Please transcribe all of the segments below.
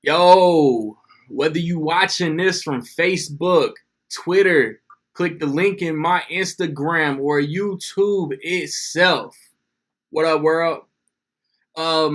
Yo, whether you watching this from Facebook, Twitter, click the link in my Instagram or YouTube itself. What up, world? Y'all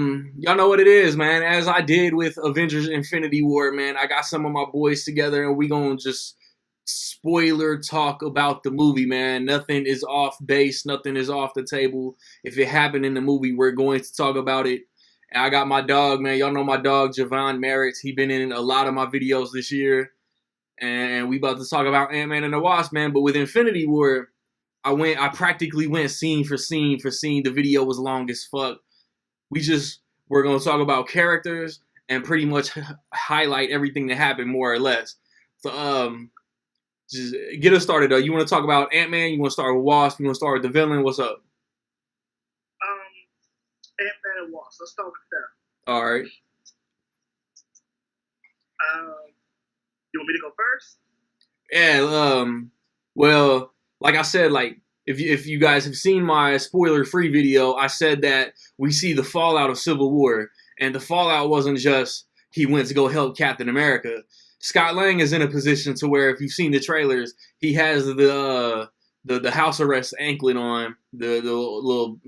know what it is, man. As I did with Avengers Infinity War, man, I got some of my boys together and we gonna just spoiler talk about the movie, man. Nothing is off base, nothing is off the table. If it happened in the movie, we're going to talk about it. And I got my dog, man. Y'all know my dog, Javon Merritt. He been in a lot of my videos this year. And we about to talk about Ant-Man and the Wasp, man. But with Infinity War, I practically went scene for scene for scene. The video was long as fuck. We're gonna talk about characters and pretty much highlight everything that happened more or less. So just get us started though. You want to talk about Ant-Man? You want to start with Wasp? You want to start with the villain? What's up? Ant-Man and Wasp. Let's start with them. All right. You want me to go first? Yeah. Well, like I said, like if you guys have seen my spoiler-free video, I said that we see the fallout of Civil War, and the fallout wasn't just he went to go help Captain America. Scott Lang is in a position to where, if you've seen the trailers, he has the house arrest anklet on, the little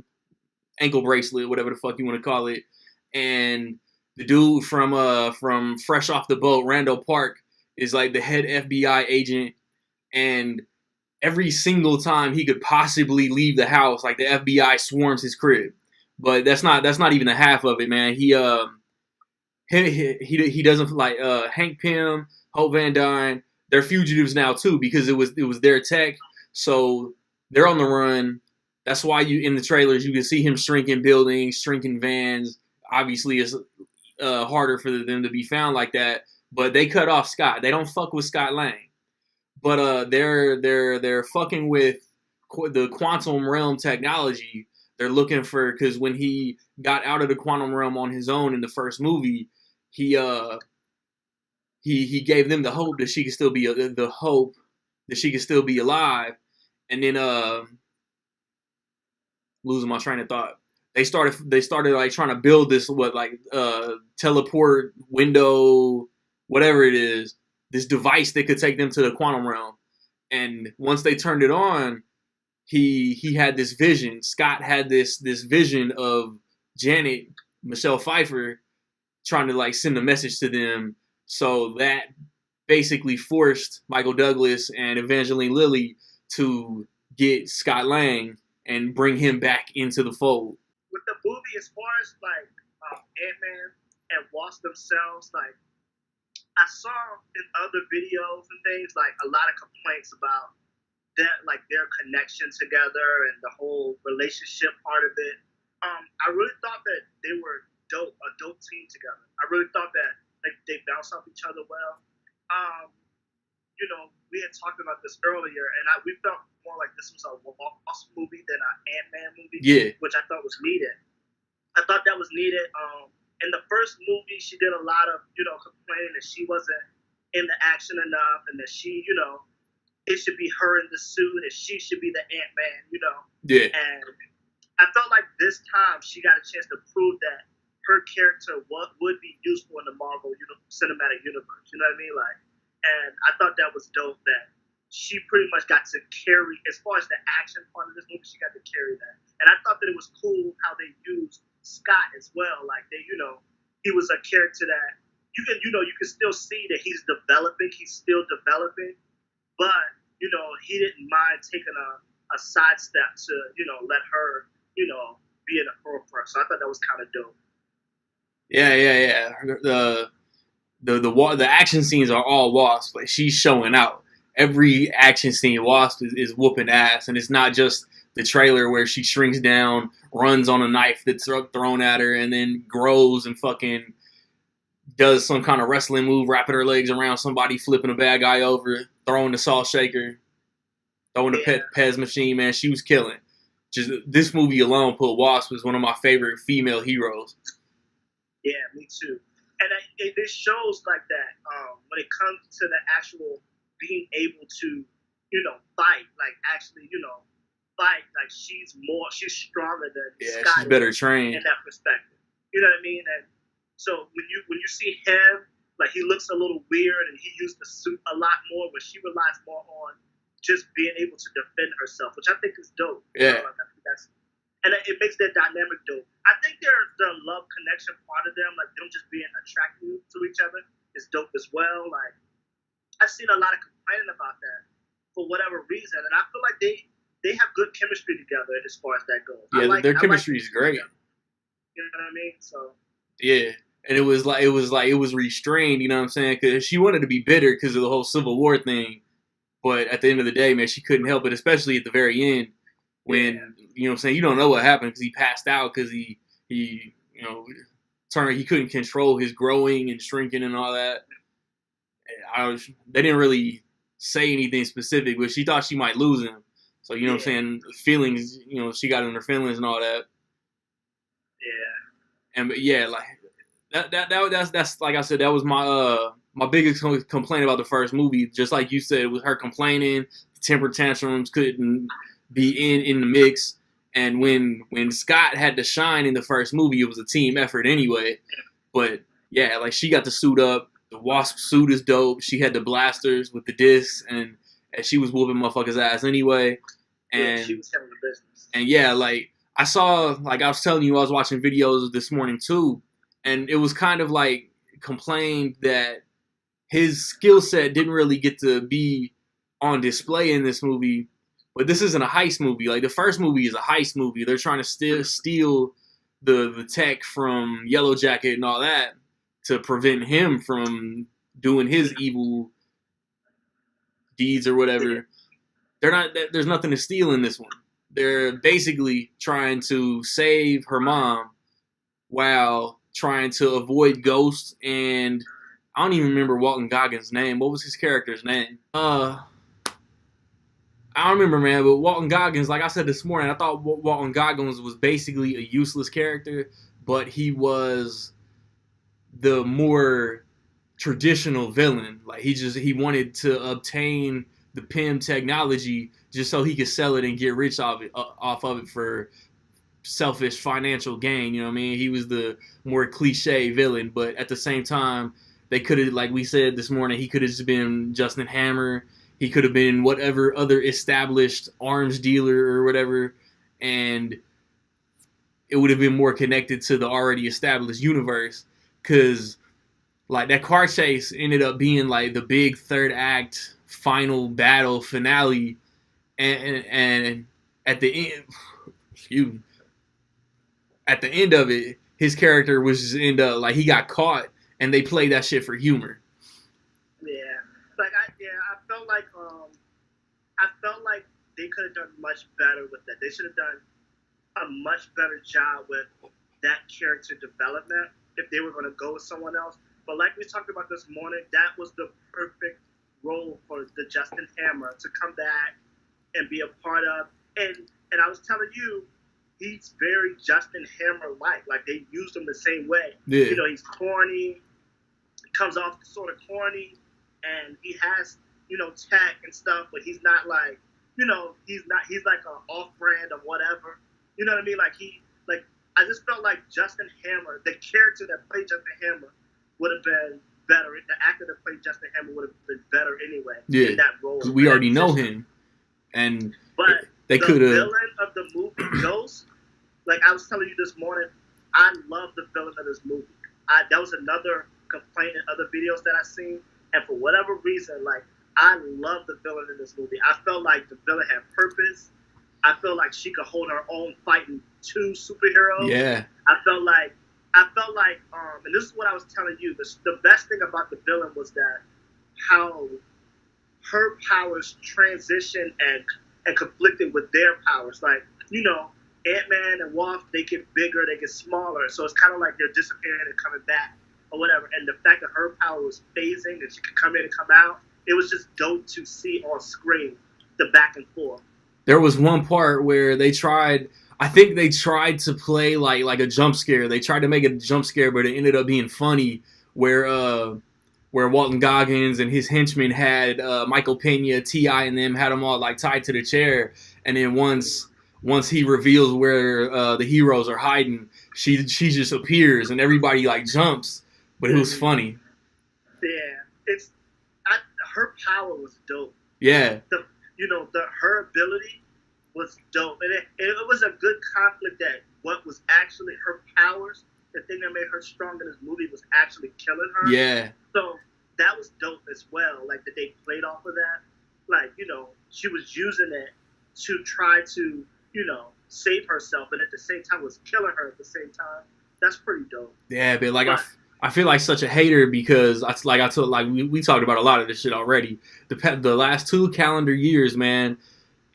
ankle bracelet, whatever the fuck you want to call it, and the dude from Fresh Off the Boat, Randall Park, is like the head FBI agent, and every single time he could possibly leave the house, like the FBI swarms his crib. But that's not even the half of it, man. He doesn't like Hank Pym, Hope Van Dyne. They're fugitives now too because it was their tech, so they're on the run. That's why you in the trailers you can see him shrinking buildings, shrinking vans. Obviously, it's harder for them to be found like that. But they cut off Scott. They don't fuck with Scott Lang. But they're fucking with the quantum realm technology. They're looking for, because when he got out of the quantum realm on his own in the first movie, he he gave them the hope that she could still be alive. And then losing my train of thought. They started like trying to build this teleport window, whatever it is, this device that could take them to the quantum realm. And once they turned it on, he had this vision. Scott had this vision of Janet, Michelle Pfeiffer, trying to like send a message to them. So that basically forced Michael Douglas and Evangeline Lilly to get Scott Lang and bring him back into the fold. With the movie, as far as like Ant-Man and Wasp themselves, like I saw in other videos and things, like a lot of complaints about that, like their connection together and the whole relationship part of it. I really thought that they were a dope team together. I really thought that like they bounce off each other well. We had talked about this earlier, and we felt more like this was a Wasp movie than an Ant-Man movie, which I thought was needed. I thought that was needed. In the first movie, she did a lot of, complaining that she wasn't in the action enough, and that she, it should be her in the suit, and she should be the Ant-Man, Yeah. And I felt like this time she got a chance to prove that her character would be useful in the Marvel cinematic universe. You know what I mean? Like, and I thought that was dope that she pretty much got to carry, as far as the action part of this movie, she got to carry that. And I thought that it was cool how they used Scott as well. Like he was a character that you can still see that he's developing. He's still developing, but he didn't mind taking a sidestep to let her be in the forefront. So I thought that was kind of dope. Yeah. The action scenes are all Wasp. Like, she's showing out. Every action scene, Wasp is whooping ass, and it's not just the trailer where she shrinks down, runs on a knife that's thrown at her, and then grows and fucking does some kind of wrestling move, wrapping her legs around somebody, flipping a bad guy over, throwing the salt shaker, throwing the Pez machine. Man, she was killing. Just this movie alone put Wasp as one of my favorite female heroes. Yeah, me too. And it shows like that when it comes to the actual being able to, fight, like actually, fight. Like she's stronger than Scott. She's better trained in that perspective. You know what I mean? And So when you see him, like he looks a little weird, and he used the suit a lot more, but she relies more on just being able to defend herself, which I think is dope. Yeah. Like, and it makes their dynamic dope. I think their love connection part of them, like them just being attracted to each other, is dope as well. Like I've seen a lot of complaining about that for whatever reason, and I feel like they have good chemistry together as far as that goes. Yeah, their chemistry is great. You know what I mean? So yeah, and it was restrained. You know what I'm saying? Because she wanted to be bitter because of the whole Civil War thing, but at the end of the day, man, she couldn't help it. Especially at the very end, when you know what I'm saying, you don't know what happened because he passed out because he you know he couldn't control his growing and shrinking and all that. They didn't really say anything specific, but she thought she might lose him. So, you know what I'm saying? Feelings, you know, she got in her feelings and all that. Yeah. And, but yeah, like, that's like I said, that was my biggest complaint about the first movie. Just like you said, it was her complaining, temper tantrums couldn't be in the mix. And when Scott had to shine in the first movie, it was a team effort anyway. But, yeah, like, she got to suit up. The Wasp suit is dope. She had the blasters with the discs, and she was whooping motherfuckers' ass anyway. And she was having the business. And yeah, like I saw, like I was telling you, I was watching videos this morning too, and it was kind of like complained that his skill set didn't really get to be on display in this movie. But this isn't a heist movie. Like the first movie is a heist movie. They're trying to steal the tech from Yellow Jacket and all that to prevent him from doing his evil deeds or whatever. There's nothing to steal in this one. They're basically trying to save her mom while trying to avoid ghosts. And I don't even remember Walton Goggins' name. What was his character's name? I don't remember, man. But Walton Goggins, like I said this morning, I thought Walton Goggins was basically a useless character, but he was the more traditional villain. Like he wanted to obtain the PIM technology just so he could sell it and get rich off of it for selfish financial gain. You know what I mean? He was the more cliche villain, but at the same time, they could have, like we said this morning, he could have just been Justin Hammer. He could have been whatever other established arms dealer or whatever, and it would have been more connected to the already established universe. Because like that car chase ended up being like the big third act final battle finale, and at the end, excuse me, at the end of it, his character was just end up like he got caught, and they played that shit for humor. Yeah, like I felt like they could have done much better with that. They should have done a much better job with that character development if they were going to go with someone else. But like we talked about this morning, that was the perfect role for the Justin Hammer to come back and be a part of. And I was telling you, he's very Justin Hammer-like. Like, they used him the same way. Yeah. You know, he's corny. He comes off sort of corny. And he has, you know, tech and stuff, but he's not like, you know, he's like an off-brand or whatever. You know what I mean? I just felt like Justin Hammer, the character that played Justin Hammer, would have been better. The actor that played Justin Hammer would have been better anyway in that role. Because we already know him. But they could have. The villain of the movie, Ghost, like I was telling you this morning, I love the villain of this movie. That was another complaint in other videos that I seen. And for whatever reason, like, I love the villain in this movie. I felt like the villain had purpose. I felt like she could hold her own fighting two superheroes. Yeah. I felt like, and this is what I was telling you, the best thing about the villain was that how her powers transition and conflicted with their powers. Like, you know, Ant-Man and Wasp, they get bigger, they get smaller. So it's kind of like they're disappearing and coming back or whatever. And the fact that her power was phasing and she could come in and come out, it was just dope to see on screen the back and forth. There was one part where they tried to play like a jump scare. They tried to make it a jump scare, but it ended up being funny where Walton Goggins and his henchmen had Michael Pena, T.I. and them had them all like tied to the chair. And then once he reveals where the heroes are hiding, she just appears and everybody like jumps, but it was funny. Yeah, it's I, her power was dope. Yeah, The her ability was dope, and it was a good conflict that what was actually her powers. The thing that made her strong in this movie was actually killing her. yeah, So that was dope as well. Like that they played off of that. Like she was using it to try to save herself, and at the same time was killing her at the same time. That's pretty dope. yeah. But like I feel like such a hater because I told like we talked about a lot of this shit already. The last 2 calendar years, man.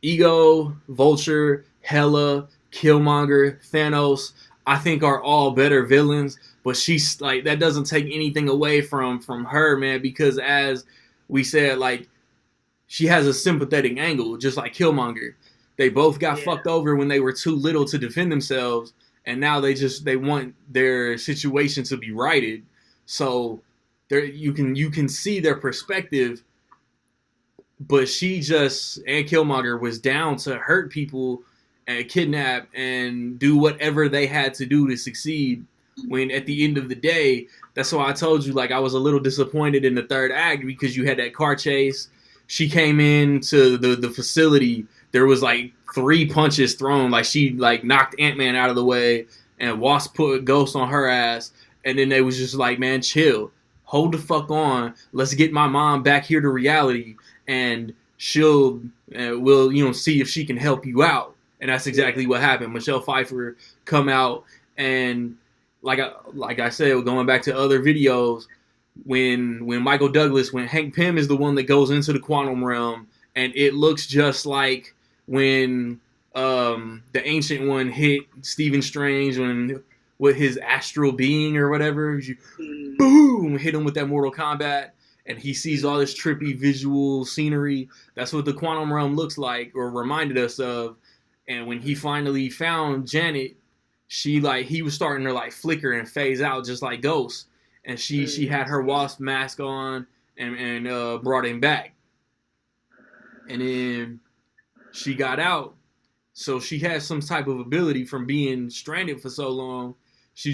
Ego, Vulture, Hela, Killmonger, Thanos, I think are all better villains. But she's like that doesn't take anything away from her, man, because as we said, like she has a sympathetic angle, just like Killmonger. They both got fucked over when they were too little to defend themselves, and now they want their situation to be righted. So there you can see their perspective, but she just and Killmonger was down to hurt people and kidnap and do whatever they had to do to succeed. When at the end of the day, that's why I told you like I was a little disappointed in the third act because you had that car chase. She came into the facility. There was like 3 punches thrown. Like she like knocked Ant-Man out of the way, and Wasp put Ghost on her ass. And then they was just like, man, chill, hold the fuck on. Let's get my mom back here to reality, and she'll will see if she can help you out. And that's exactly what happened. Michelle Pfeiffer come out and like I said, going back to other videos, when Michael Douglas, when Hank Pym is the one that goes into the quantum realm, and it looks just like when the Ancient One hit Stephen Strange when with his astral being or whatever, boom, hit him with that Mortal Kombat, and he sees all this trippy visual scenery. That's what the quantum realm looks like, or reminded us of. And when he finally found Janet, he was starting to like flicker and phase out just like Ghost, and she had her Wasp mask on and brought him back, and then she got out, so she had some type of ability from being stranded for so long. She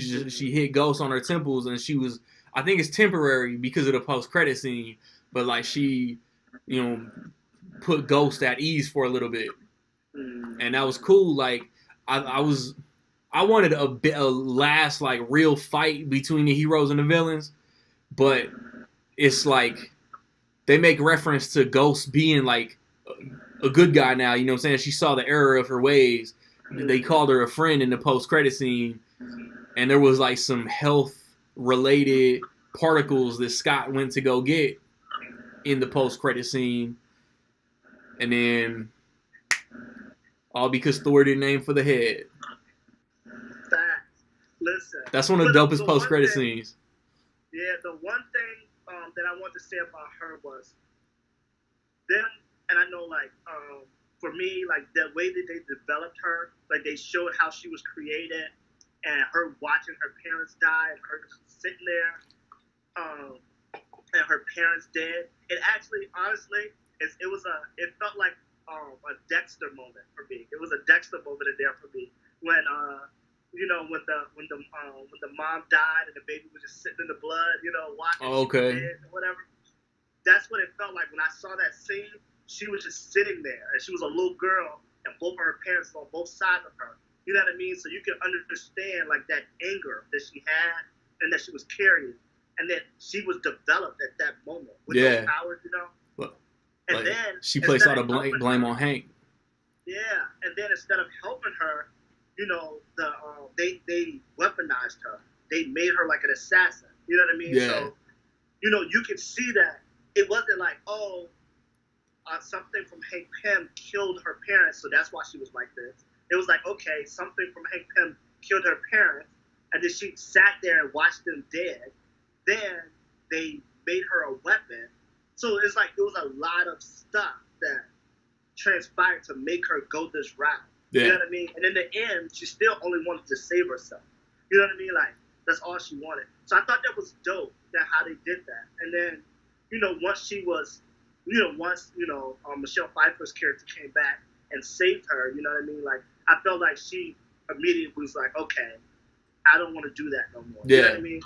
hit Ghost on her temples, and she was, I think it's temporary because of the post credit scene, but like she, put Ghost at ease for a little bit, and that was cool. Like I wanted a last like real fight between the heroes and the villains, but it's like they make reference to Ghost being like a good guy now. You know what I'm saying? She saw the error of her ways. They called her a friend in the post credit scene, and there was like some health related particles that Scott went to go get in the post credit scene, and then all because Thor didn't aim for the head. Listen, that's one of the dopest post credit scenes. Yeah, the one thing that I want to say about her was them, and I know like for me, like the way that they developed her, like they showed how she was created, and her watching her parents die, and her just sitting there, and her parents dead. It actually, honestly, it felt like a Dexter moment for me. It was a Dexter moment in there for me when when the mom died and the baby was just sitting in the blood, watching or whatever. That's what it felt like when I saw that scene. She was just sitting there, and she was a little girl, and both of her parents were on both sides of her. You know what I mean? So you can understand like that anger that she had and that she was carrying, and that she was developed at that moment with those powers, Well, and then she placed all the blame on Hank. Yeah, and then instead of helping her, they weaponized her. They made her like an assassin. You know what I mean? Yeah. So, you can see that it wasn't like, something from Hank Pym killed her parents, so that's why she was like this. It was like, okay, something from Hank Pym killed her parents, and then she sat there and watched them dead. Then they made her a weapon. So it's like it was a lot of stuff that transpired to make her go this route. Yeah. You know what I mean? And in the end, she still only wanted to save herself. You know what I mean? Like, that's all she wanted. So I thought that was dope, that how they did that. And then, once she was, Michelle Pfeiffer's character came back and saved her, you know what I mean? Like, I felt like she immediately was like, okay, I don't want to do that no more. Yeah. You know what I mean?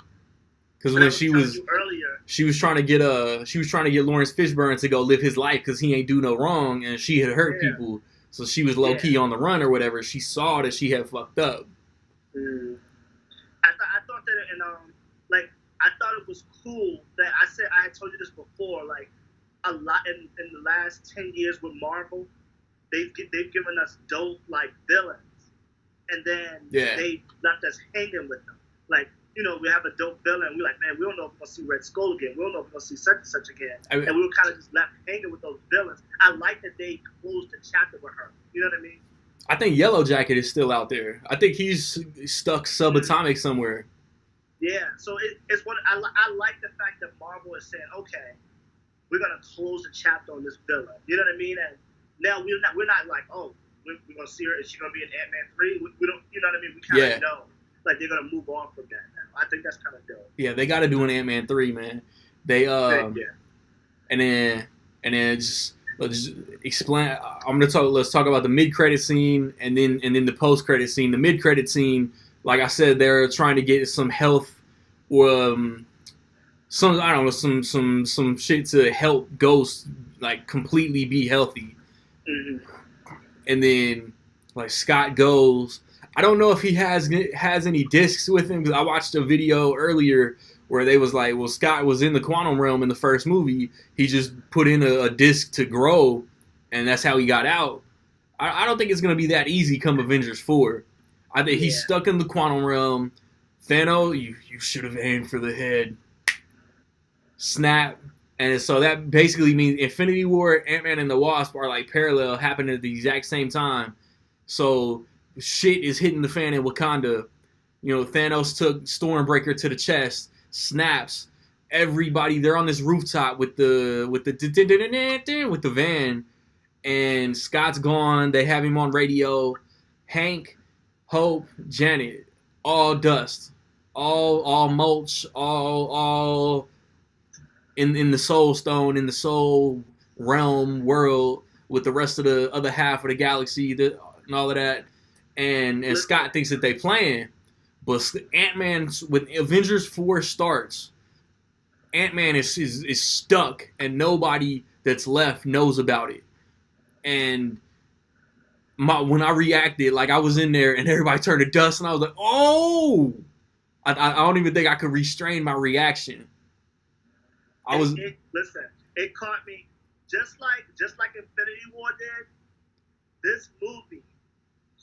Because But when I was telling you earlier, she was trying to get Lawrence Fishburne to go live his life because he ain't do no wrong, and she had hurt people, so she was low key on the run or whatever. She saw that she had fucked up. Mm. I thought that, and like I thought it was cool that I had told you this before. Like a lot in the last 10 years with Marvel, they've given us dope like villains, and then they left us hanging with them. Like, you know, we have a dope villain, we're like, man, we don't know if we're gonna see Red Skull again. We don't know if we're gonna see such and such again. And we were kind of just left hanging with those villains. I like that they closed the chapter with her. You know what I mean? I think Yellow Jacket is still out there. I think he's stuck subatomic somewhere. Yeah, so it's what I like the fact that Marvel is saying, okay, we're gonna close the chapter on this villain. You know what I mean? And now we're not like, oh, we're gonna see her. Is she gonna be in Ant-Man 3? We don't. You know what I mean? We kind of know. Like they're gonna move on from that now. I think that's kind of dope. Yeah, they got to do an Ant-Man 3, man. They and then just let's explain. Let's talk about the mid-credit scene and then the post-credit scene. The mid-credit scene, like I said, they're trying to get some health or some shit to help Ghost like completely be healthy. Mm-hmm. And then like Scott goes. I don't know if he has any discs with him, because I watched a video earlier where they was like, well, Scott was in the quantum realm in the first movie. He just put in a disc to grow, and that's how he got out. I don't think it's going to be that easy come Avengers 4. I think he's stuck in the quantum realm. Thanos, you should have aimed for the head. Snap. And so that basically means Infinity War, Ant-Man, and the Wasp are like parallel, happening at the exact same time. So shit is hitting the fan in Wakanda. You know, Thanos took Stormbreaker to the chest, snaps. Everybody, they're on this rooftop with the van, and Scott's gone. They have him on radio. Hank, Hope, Janet, all dust, all mulch, all in the Soul Stone, in the Soul realm world with the rest of the other half of the galaxy and all of that. And Scott thinks that they playing, but Ant-Man, when Avengers 4 starts, Ant-Man is stuck, and nobody that's left knows about it. And when I reacted, like I was in there, and everybody turned to dust, and I was like, oh! I don't even think I could restrain my reaction. Listen, it caught me just like Infinity War did. This movie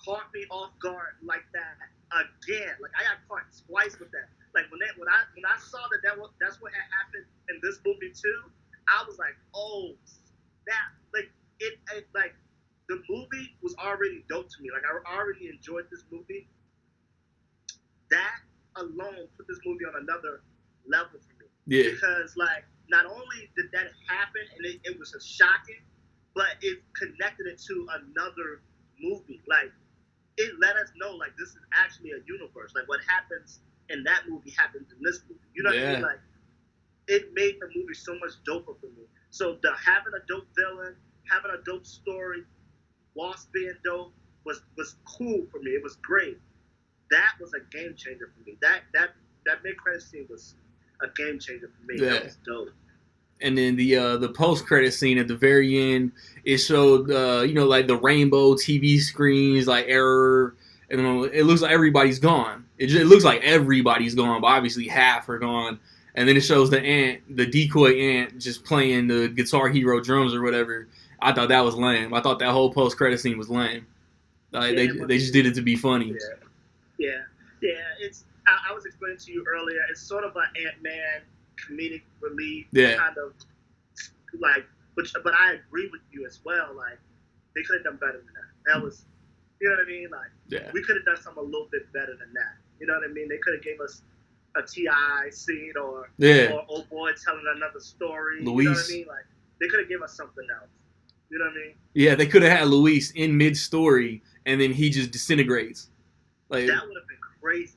caught me off guard like that again. Like I got caught twice with that. Like when I saw that's what had happened in this movie too. I was like, oh snap! Like it like the movie was already dope to me. Like I already enjoyed this movie. That alone put this movie on another level for me. Yeah. Because like not only did that happen and it was shocking, but it connected it to another movie. Like it let us know like this is actually a universe. Like what happens in that movie happens in this movie. You know what I mean? Like it made the movie so much doper for me. So having a dope villain, having a dope story, Wasp being dope was cool for me. It was great. That was a game changer for me. That mid-credit scene was a game changer for me. Yeah. That was dope. And then the post-credit scene at the very end, it showed like the rainbow TV screens, like error, and it looks like everybody's gone. It looks like everybody's gone, but obviously half are gone. And then it shows the decoy ant, just playing the Guitar Hero drums or whatever. I thought that was lame. I thought that whole post-credit scene was lame. Like they just did it to be funny. Yeah. It's I was explaining to you earlier. It's sort of an Ant-Man comedic relief kind of like, but I agree with you as well. Like they could have done better than that. That was, you know what I mean? Like we could have done something a little bit better than that. You know what I mean? They could have gave us a T.I. scene or old boy telling another story. Luis. You know what I mean? Like they could have given us something else. You know what I mean? Yeah, they could have had Luis in mid-story, and then he just disintegrates. Like that would have been crazy.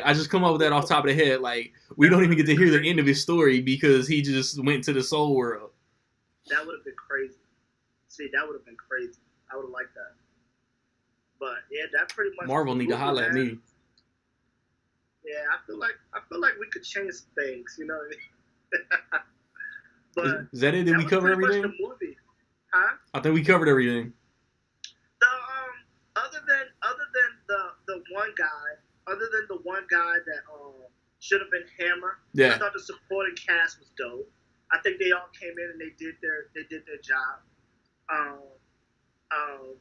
I just come up with that off the top of the head. Like we don't even get to hear the end of his story because he just went to the soul world. That would have been crazy. See, that would have been crazy. I would have liked that. But yeah, that pretty much. Marvel need to holler at me. Yeah, I feel like we could change some things, you know. But Is that it? Did that we was cover pretty much the everything? movie, huh? I think we covered everything. The other than the one guy that should have been Hammer, I Yeah. thought the supporting cast was dope. I think they all came in and they did their job. Um, um,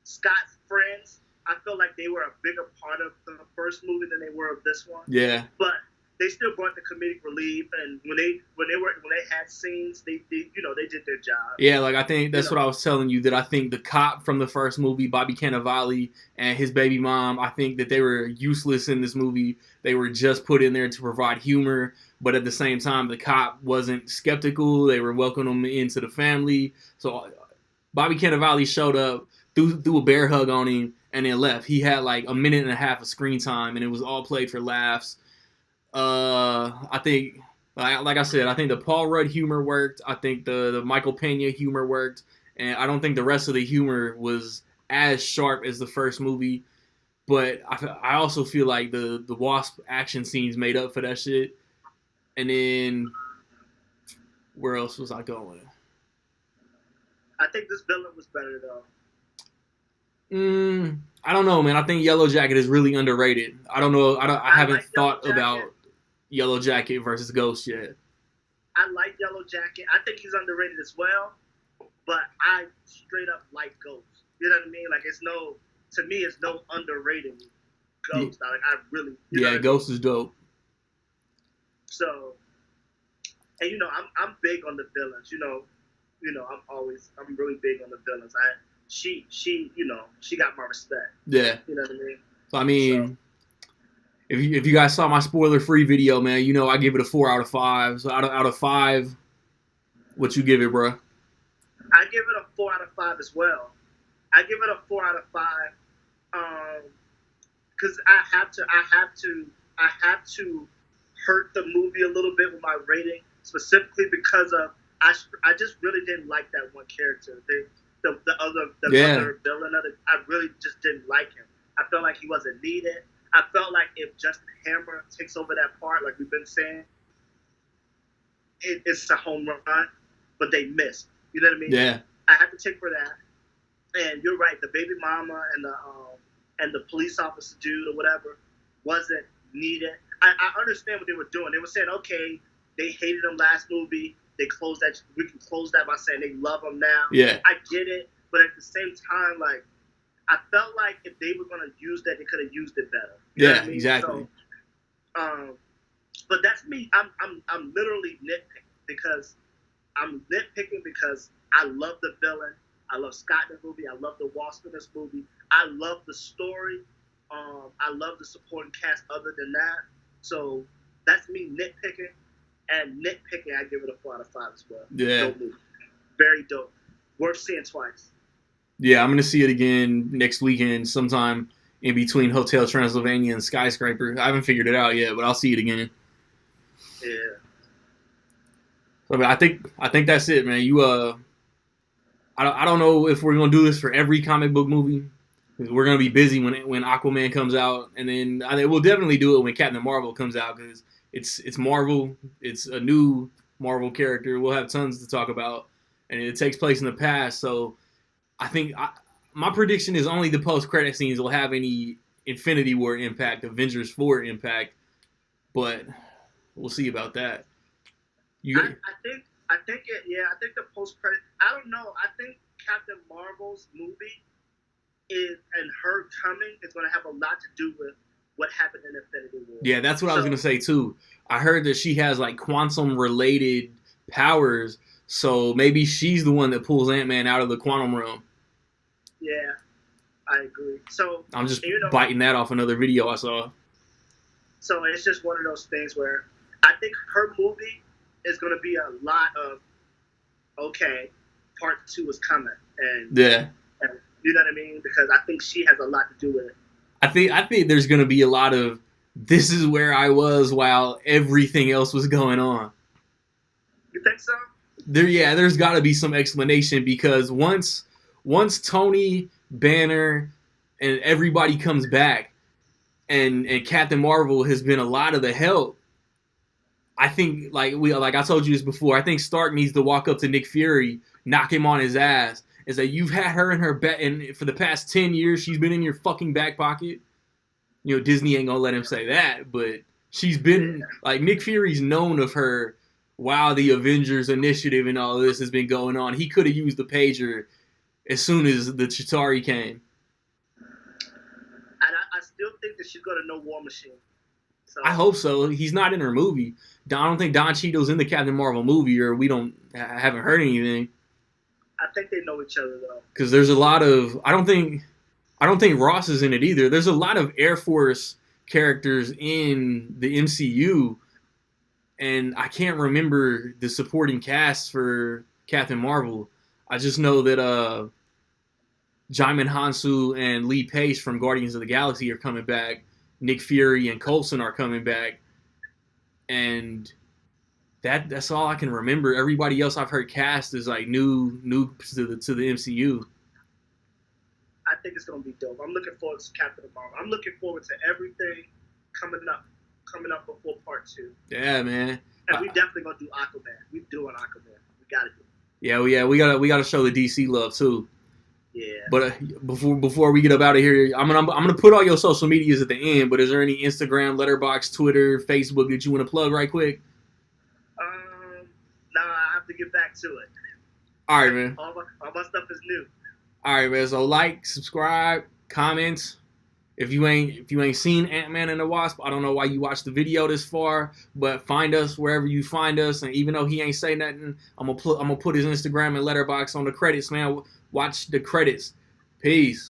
Scott's friends, I feel like they were a bigger part of the first movie than they were of this one. Yeah. But they still brought the comedic relief, and when they had scenes, they did their job. Yeah, like I think You that's know, what I was telling you, that I think the cop from the first movie, Bobby Cannavale, and his baby mom, I think that they were useless in this movie. They were just put in there to provide humor, but at the same time, the cop wasn't skeptical. They were welcoming him into the family. So Bobby Cannavale showed up, threw a bear hug on him, and then left. He had like a minute and a half of screen time, and it was all played for laughs. I think, like I said, I think the Paul Rudd humor worked. I think the Michael Pena humor worked, and I don't think the rest of the humor was as sharp as the first movie. But I also feel like the Wasp action scenes made up for that shit. And then where else was I going? I think this villain was better though. I don't know, man. I think Yellow Jacket is really underrated. I don't know. I haven't like thought about Yellow Jacket versus Ghost yet. I like Yellow Jacket. I think he's underrated as well, but I straight up like Ghost. You know what I mean? Like to me, it's no underrated Ghost. Yeah. Like I really, Yeah, Ghost is dope. So, and I'm big on the villains. I'm really big on the villains. She got my respect. Yeah. You know what I mean? So I mean, if you guys saw my spoiler-free video, man, I give it a 4 out of 5. So out of 5, what you give it, bro? I give it a 4 out of 5 as well. I give it a 4 out of 5. Because I have to hurt the movie a little bit with my rating, specifically because of I just really didn't like that one character. The other villain of it, I really just didn't like him. I felt like he wasn't needed. I felt like if Justin Hammer takes over that part, like we've been saying, it's a home run, but they missed. You know what I mean? Yeah. I had to take for that. And you're right, the baby mama and the police officer dude or whatever wasn't needed. I understand what they were doing. They were saying, okay, they hated him last movie. We can close that by saying they love him now. Yeah. I get it, but at the same time, like I felt like if they were gonna use that, they could have used it better. You know what I mean? Exactly. So, but that's me. I'm literally nitpicking because I love the villain. I love Scott in the movie. I love the Wasp in this movie. I love the story. I love the supporting cast other than that. So that's me nitpicking. And nitpicking, I give it a 4 out of 5 as well. Yeah. Dope movie. Very dope. Worth seeing twice. Yeah, I'm going to see it again next weekend sometime in between Hotel Transylvania and Skyscraper. I haven't figured it out yet, but I'll see it again. Yeah. So, I think that's it, man. I don't know if we're gonna do this for every comic book movie. We're gonna be busy when Aquaman comes out, and then we'll definitely do it when Captain Marvel comes out because it's Marvel. It's a new Marvel character. We'll have tons to talk about, and it takes place in the past. So I think my prediction is only the post-credit scenes will have any Infinity War impact, Avengers 4 impact, but we'll see about that. I think the post-credit. I don't know. I think Captain Marvel's movie and her coming is going to have a lot to do with what happened in Infinity War. Yeah, that's what I was going to say too. I heard that she has like quantum-related powers, so maybe she's the one that pulls Ant-Man out of the quantum realm. Yeah, I agree. So I'm just biting that off another video I saw. So it's just one of those things where I think her movie is going to be a lot of, okay, part 2 is coming. And you know what I mean? Because I think she has a lot to do with it. I think there's going to be a lot of, this is where I was while everything else was going on. You think so? There's got to be some explanation because once Tony, Banner, and everybody comes back, and Captain Marvel has been a lot of the help. I think like I told you this before. I think Stark needs to walk up to Nick Fury, knock him on his ass, and say, "You've had her in her back, and for the past 10 years, she's been in your fucking back pocket." You know, Disney ain't gonna let him say that, but she's been like Nick Fury's known of her while the Avengers Initiative and all this has been going on. He could have used the pager as soon as the Chitauri came. And I still think that she's gonna know War Machine. So I hope so. He's not in her movie. I don't think Don Cheadle's in the Captain Marvel movie, or we haven't heard anything. I think they know each other though. Because there's a lot of I don't think Ross is in it either. There's a lot of Air Force characters in the MCU, and I can't remember the supporting cast for Captain Marvel. I just know that Jaimin Hansu and Lee Pace from Guardians of the Galaxy are coming back. Nick Fury and Coulson are coming back, and that's all I can remember. Everybody else I've heard cast is like new to the MCU. I think it's gonna be dope. I'm looking forward to Captain Marvel. I'm looking forward to everything coming up before part 2. Yeah, man. And we definitely gonna do Aquaman. We doing Aquaman. We gotta do it. Yeah, we gotta show the DC love too. Yeah. But before we get up out of here, I'm gonna put all your social medias at the end. But is there any Instagram, Letterboxd, Twitter, Facebook that you want to plug right quick? Nah, I have to get back to it. All right, man. All my stuff is new. All right, man. So like, subscribe, comment. If you ain't seen Ant-Man and the Wasp, I don't know why you watched the video this far, but find us wherever you find us. And even though he ain't say nothing, I'm gonna put his Instagram and Letterboxd on the credits, man. Watch the credits. Peace.